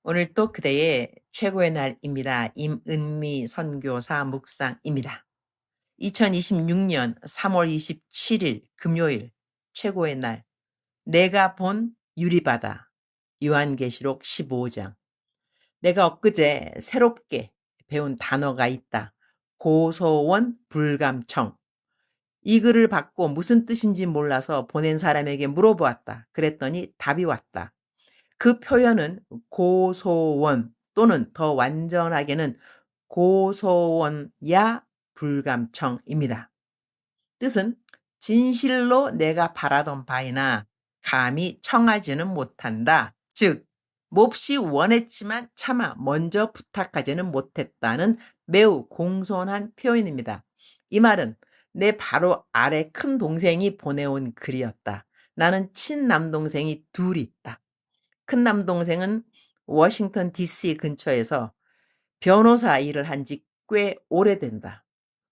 오늘 또 그대의 최고의 날입니다. 임은미 선교사 묵상입니다. 2026년 3월 27일 금요일 최고의 날 내가 본 유리바다 요한계시록 15장. 내가 엊그제 새롭게 배운 단어가 있다. 고소원 불감청. 이 글을 받고 무슨 뜻인지 몰라서 보낸 사람에게 물어보았다. 그랬더니 답이 왔다. 그 표현은 고소원 또는 더 완전하게는 고소원야 불감청입니다. 뜻은 진실로 내가 바라던 바이나 감히 청하지는 못한다. 즉, 몹시 원했지만 차마 먼저 부탁하지는 못했다는 매우 공손한 표현입니다. 이 말은 내 바로 아래 큰 동생이 보내온 글이었다. 나는 친남동생이 둘 있다. 큰 남동생은 워싱턴 DC 근처에서 변호사 일을 한 지 꽤 오래된다.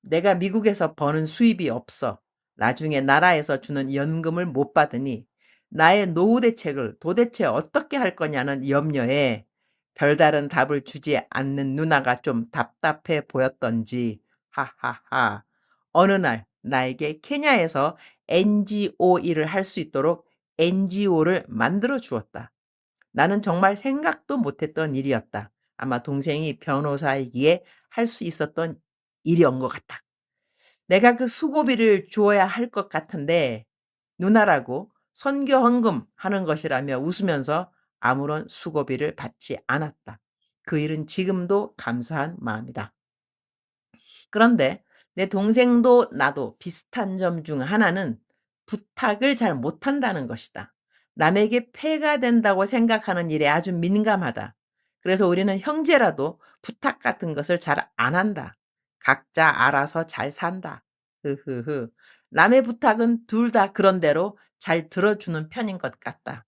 내가 미국에서 버는 수입이 없어 나중에 나라에서 주는 연금을 못 받으니 나의 노후 대책을 도대체 어떻게 할 거냐는 염려에 별다른 답을 주지 않는 누나가 좀 답답해 보였던지 하하하 어느 날 나에게 케냐에서 NGO 일을 할 수 있도록 NGO를 만들어 주었다. 나는 정말 생각도 못했던 일이었다. 아마 동생이 변호사이기에 할 수 있었던 일이었던 것 같다. 내가 그 수고비를 주어야 할 것 같은데 누나라고 선교 헌금 하는 것이라며 웃으면서 아무런 수고비를 받지 않았다. 그 일은 지금도 감사한 마음이다. 그런데 내 동생도 나도 비슷한 점 중 하나는 부탁을 잘 못한다는 것이다. 남에게 폐가 된다고 생각하는 일에 아주 민감하다. 그래서 우리는 형제라도 부탁 같은 것을 잘 안 한다. 각자 알아서 잘 산다. 흐흐흐. 남의 부탁은 둘 다 그런 대로 잘 들어주는 편인 것 같다.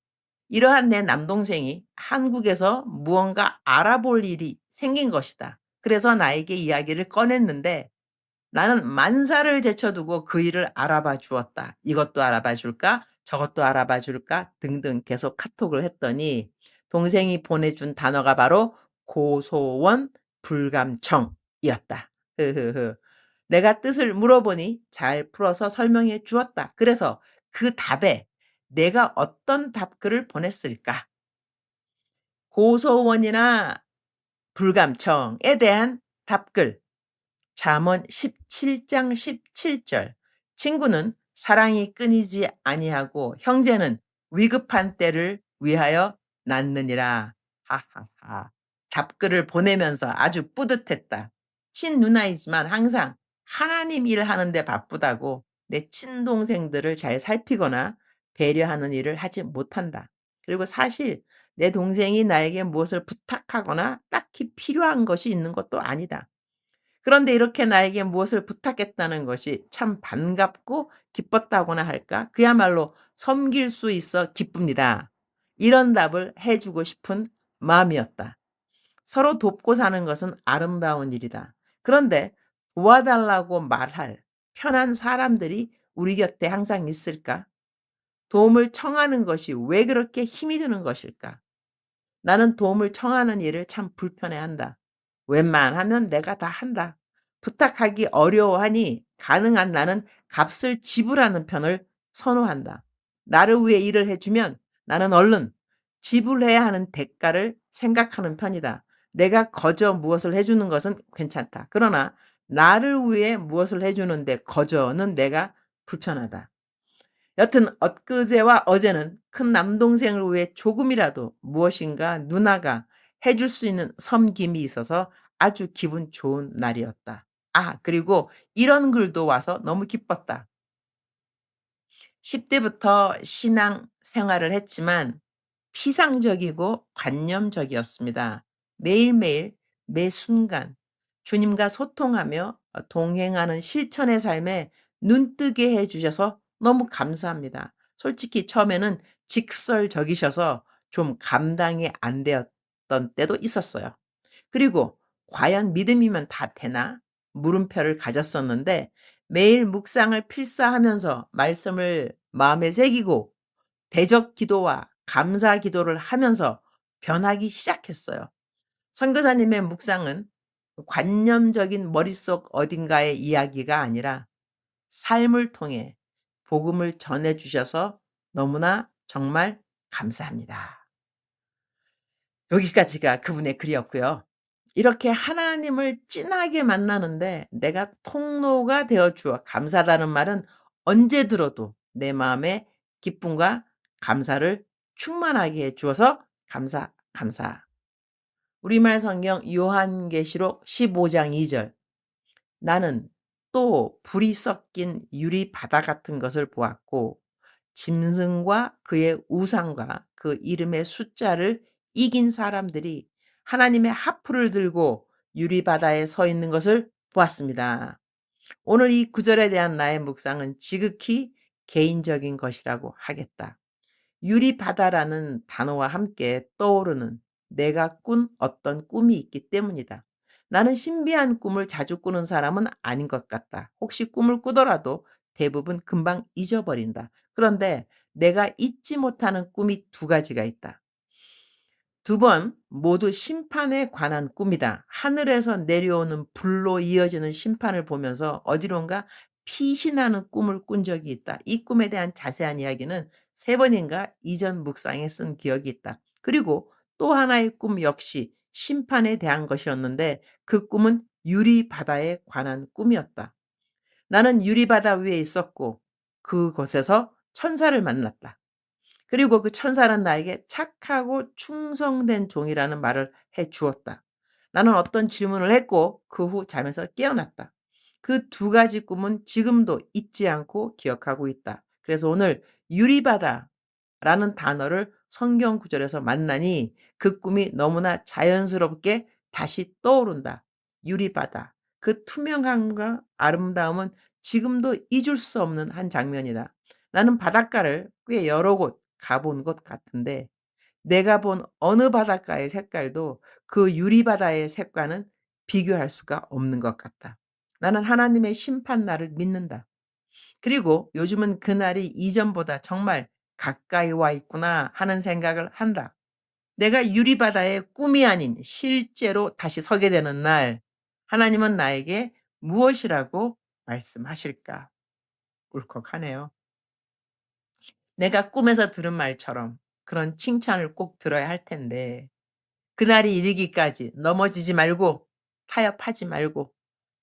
이러한 내 남동생이 한국에서 무언가 알아볼 일이 생긴 것이다. 그래서 나에게 이야기를 꺼냈는데 나는 만사를 제쳐두고 그 일을 알아봐 주었다. 이것도 알아봐 줄까? 저것도 알아봐 줄까? 등등 계속 카톡을 했더니 동생이 보내준 단어가 바로 고소원 불감청이었다. 흐흐흐. 내가 뜻을 물어보니 잘 풀어서 설명해 주었다. 그래서 그 답에 내가 어떤 답글을 보냈을까? 고소원이나 불감청에 대한 답글. 잠언 17장 17절. 친구는 사랑이 끊이지 아니하고 형제는 위급한 때를 위하여 낳느니라. 하하하. 답글을 보내면서 아주 뿌듯했다. 친누나이지만 항상 하나님 일하는데 바쁘다고 내 친동생들을 잘 살피거나 배려하는 일을 하지 못한다. 그리고 사실 내 동생이 나에게 무엇을 부탁하거나 딱히 필요한 것이 있는 것도 아니다. 그런데 이렇게 나에게 무엇을 부탁했다는 것이 참 반갑고 기뻤다고나 할까? 그야말로 섬길 수 있어 기쁩니다. 이런 답을 해 주고 싶은 마음이었다. 서로 돕고 사는 것은 아름다운 일이다. 그런데 도와달라고 말할 편한 사람들이 우리 곁에 항상 있을까? 도움을 청하는 것이 왜 그렇게 힘이 드는 것일까? 나는 도움을 청하는 일을 참 불편해한다. 웬만하면 내가 다 한다. 부탁하기 어려워하니 가능한 나는 값을 지불하는 편을 선호한다. 나를 위해 일을 해주면 나는 얼른 지불해야 하는 대가를 생각하는 편이다. 내가 거저 무엇을 해주는 것은 괜찮다. 그러나 나를 위해 무엇을 해주는데 거저는 내가 불편하다. 여튼 엊그제와 어제는 큰 남동생을 위해 조금이라도 무엇인가 누나가 해줄 수 있는 섬김이 있어서 아주 기분 좋은 날이었다. 아, 그리고 이런 글도 와서 너무 기뻤다. 10대부터 신앙 생활을 했지만 피상적이고 관념적이었습니다. 매일매일 매 순간 주님과 소통하며 동행하는 실천의 삶에 눈뜨게 해 주셔서 너무 감사합니다. 솔직히 처음에는 직설적이셔서 좀 감당이 안 되었던 때도 있었어요. 그리고 '과연 믿음이면 다 되나?' 물음표를 가졌었는데 매일 묵상을 필사하면서 말씀을 마음에 새기고 대적 기도와 감사 기도를 하면서 변하기 시작했어요. 선교사님의 묵상은 관념적인 머릿속 어딘가의 이야기가 아니라 삶을 통해 복음을 전해 주셔서 너무나 정말 감사합니다. 여기까지가 그분의 글이었고요. 이렇게 하나님을 진하게 만나는데 내가 통로가 되어 주어 감사하다는 말은 언제 들어도 내 마음에 기쁨과 감사를 충만하게 해 주어서 감사, 감사. 우리말 성경 요한계시록 15장 2절. 나는 또 불이 섞인 유리 바다 같은 것을 보았고 짐승과 그의 우상과 그 이름의 숫자를 이긴 사람들이 하나님의 하프를 들고 유리 바다에 서 있는 것을 보았습니다. 오늘 이 구절에 대한 나의 묵상은 지극히 개인적인 것이라고 하겠다. 유리바다라는 단어와 함께 떠오르는 내가 꾼 어떤 꿈이 있기 때문이다. 나는 신비한 꿈을 자주 꾸는 사람은 아닌 것 같다. 혹시 꿈을 꾸더라도 대부분 금방 잊어버린다. 그런데 내가 잊지 못하는 꿈이 두 가지가 있다. 두 번 모두 심판에 관한 꿈이다. 하늘에서 내려오는 불로 이어지는 심판을 보면서 어디론가 피신하는 꿈을 꾼 적이 있다. 이 꿈에 대한 자세한 이야기는 세 번인가 이전 묵상에 쓴 기억이 있다. 그리고 또 하나의 꿈 역시 심판에 대한 것이었는데 그 꿈은 유리바다에 관한 꿈이었다. 나는 유리바다 위에 있었고 그곳에서 천사를 만났다. 그리고 그 천사는 나에게 착하고 충성된 종이라는 말을 해 주었다. 나는 어떤 질문을 했고 그 후 잠에서 깨어났다. 그 두 가지 꿈은 지금도 잊지 않고 기억하고 있다. 그래서 오늘 유리바다라는 단어를 성경 구절에서 만나니 그 꿈이 너무나 자연스럽게 다시 떠오른다. 유리바다. 그 투명함과 아름다움은 지금도 잊을 수 없는 한 장면이다. 나는 바닷가를 꽤 여러 곳 가본 것 같은데 내가 본 어느 바닷가의 색깔도 그 유리바다의 색과는 비교할 수가 없는 것 같다. 나는 하나님의 심판날을 믿는다. 그리고 요즘은 그날이 이전보다 정말 가까이 와 있구나 하는 생각을 한다. 내가 유리바다의 꿈이 아닌 실제로 다시 서게 되는 날, 하나님은 나에게 무엇이라고 말씀하실까? 울컥하네요. 내가 꿈에서 들은 말처럼 그런 칭찬을 꼭 들어야 할 텐데 그날이 이르기까지 넘어지지 말고 타협하지 말고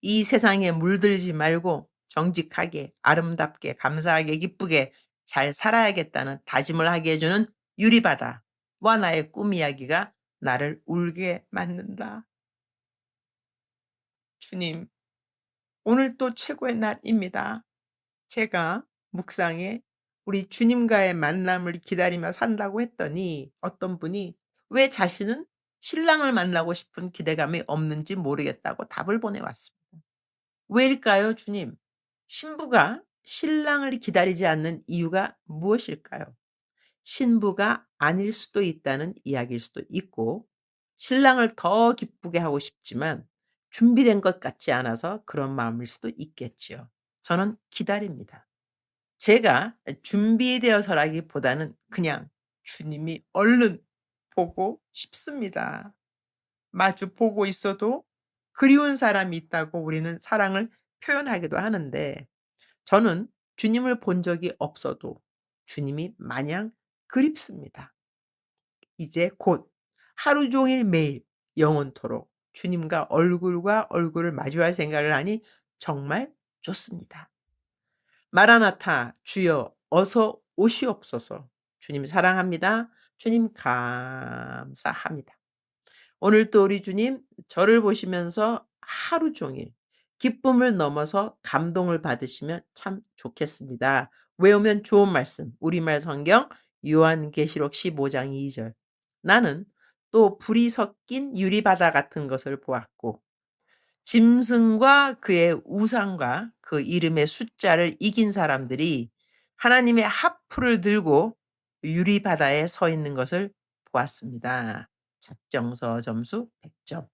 이 세상에 물들지 말고 정직하게 아름답게 감사하게 기쁘게 잘 살아야겠다는 다짐을 하게 해 주는 유리바다와 나의 꿈 이야기가 나를 울게 만든다. 주님, 오늘 또 최고의 날입니다. 제가 묵상에 우리 주님과의 만남을 기다리며 산다고 했더니 어떤 분이 왜 자신은 신랑을 만나고 싶은 기대감이 없는지 모르겠다고 답을 보내왔습니다. 왜일까요, 주님? 신부가 신랑을 기다리지 않는 이유가 무엇일까요? 신부가 아닐 수도 있다는 이야기일 수도 있고, 신랑을 더 기쁘게 하고 싶지만 준비된 것 같지 않아서 그런 마음일 수도 있겠지요. 저는 기다립니다. 제가 준비되어서라기보다는 그냥 주님이 얼른 보고 싶습니다. 마주 보고 있어도 그리운 사람이 있다고 우리는 사랑을 표현하기도 하는데 저는 주님을 본 적이 없어도 주님이 마냥 그립습니다. 이제 곧 하루 종일 매일 영원토록 주님과 얼굴과 얼굴을 마주할 생각을 하니 정말 좋습니다. 마라나타 주여 어서 오시옵소서. 주님 사랑합니다. 주님 감사합니다. 오늘 또 우리 주님 저를 보시면서 하루 종일 기쁨을 넘어서 감동을 받으시면 참 좋겠습니다. 외우면 좋은 말씀 우리말 성경 요한계시록 15장 2절. 나는 또 불이 섞인 유리바다 같은 것을 보았고 짐승과 그의 우상과 그 이름의 숫자를 이긴 사람들이 하나님의 하프를 들고 유리바다에 서 있는 것을 보았습니다. 작정서 점수 100점.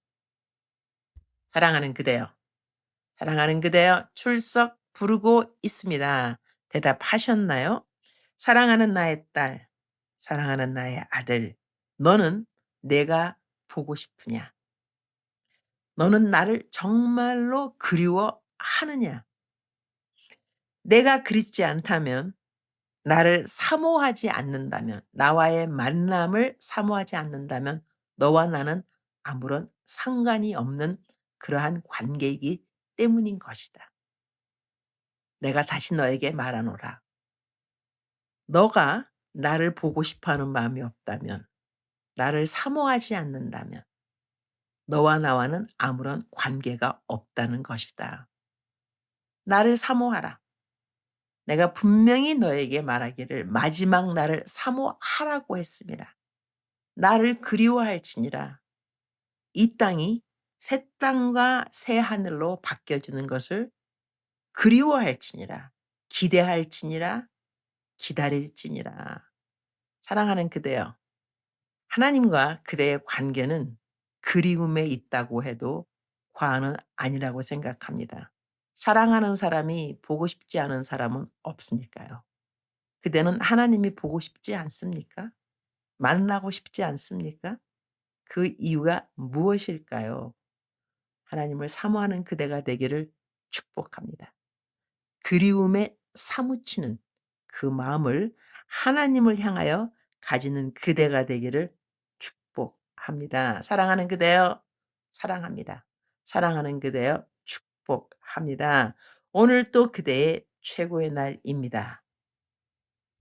사랑하는 그대여, 사랑하는 그대여 출석 부르고 있습니다. 대답하셨나요? 사랑하는 나의 딸, 사랑하는 나의 아들, 너는 내가 보고 싶으냐? 너는 나를 정말로 그리워하느냐? 내가 그립지 않다면, 나를 사모하지 않는다면, 나와의 만남을 사모하지 않는다면 너와 나는 아무런 상관이 없는 그러한 관계이기 때문인 것이다. 내가 다시 너에게 말하노라. 너가 나를 보고 싶어 하는 마음이 없다면, 나를 사모하지 않는다면 너와 나와는 아무런 관계가 없다는 것이다. 나를 사모하라. 내가 분명히 너에게 말하기를 마지막 날을 사모하라고 했습니다. 나를 그리워할지니라. 이 땅이 새 땅과 새 하늘로 바뀌어지는 것을 그리워할지니라. 기대할지니라. 기다릴지니라. 사랑하는 그대여, 하나님과 그대의 관계는 그리움에 있다고 해도 과언은 아니라고 생각합니다. 사랑하는 사람이 보고 싶지 않은 사람은 없으니까요. 그대는 하나님이 보고 싶지 않습니까? 만나고 싶지 않습니까? 그 이유가 무엇일까요? 하나님을 사모하는 그대가 되기를 축복합니다. 그리움에 사무치는 그 마음을 하나님을 향하여 가지는 그대가 되기를 축복합니다. 사랑하는 그대여, 사랑합니다. 사랑하는 그대여, 축복합니다. 오늘 또 그대의 최고의 날입니다.